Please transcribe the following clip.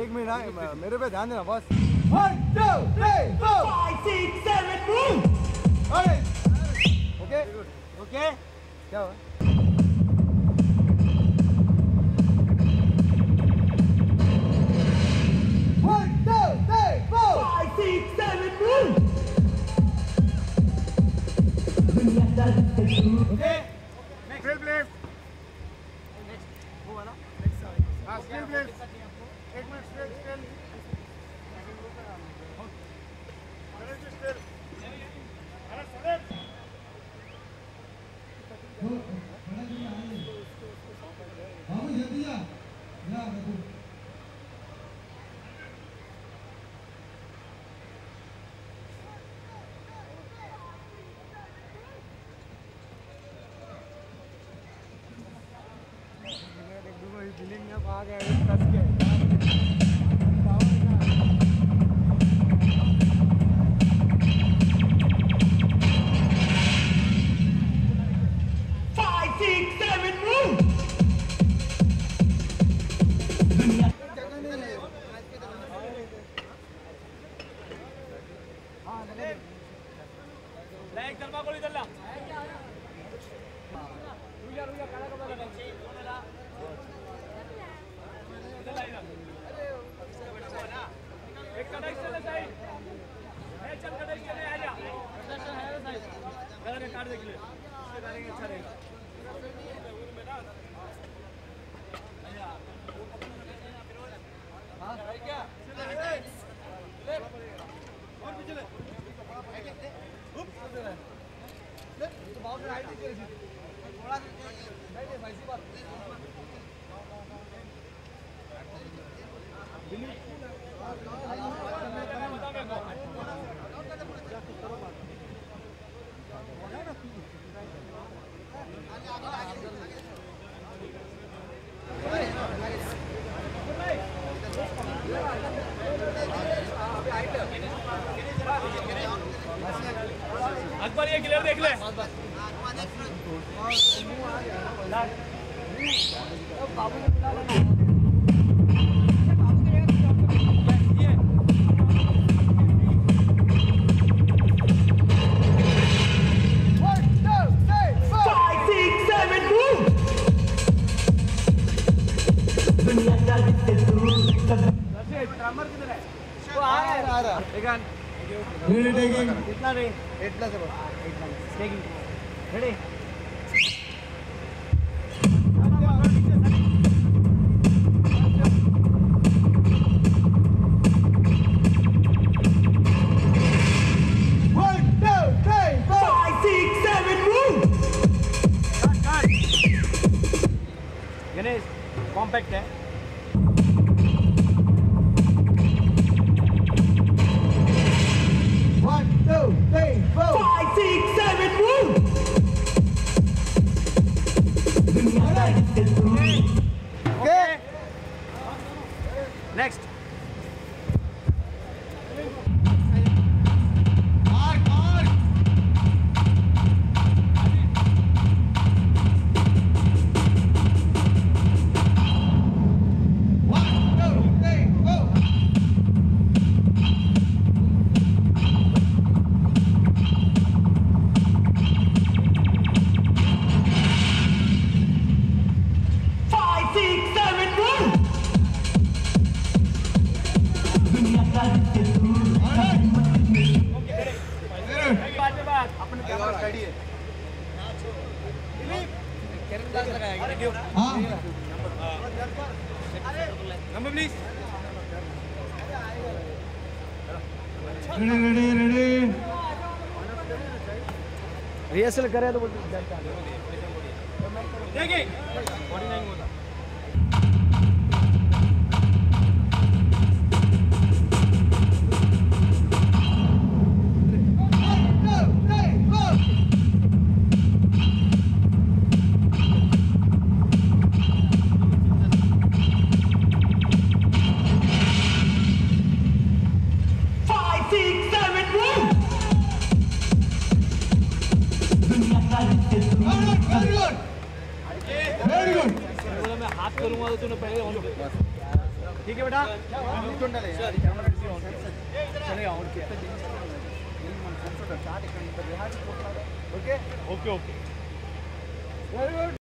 एक मिनट मेरे पे ध्यान देना बस। 1 2 3 4 5 6 7 मूव। ओके ओके क्या हुआ? 1 2 3 4 5 6 7 move. Okay next still please. Next वो वाला नेक्स्ट हां स्टिल प्लीज। एक मिनट स्टिल स्टिल स्टिल। अरे सर बाबू जल्दी आ या बाबू। बिलिंग में आ गया कस के। अकबर ये क्लियर देख ले। कितना रे 8 प्लस है बस 8 plus taking ready. Ganesh compact है। Next number please. Ready rehearsal करे तो बोलते देखिए 49 होता। Very good. मैं हाथ करूंगा तो तूने पहले ठीक है बेटा కూర్చుండాలి కెమెరా తీసి చलेगा और क्या మన సెన్స్ షాట్ ఇక్కడ ఇంత రిహార్సల్ చేస్తున్నారు okay okay okay very good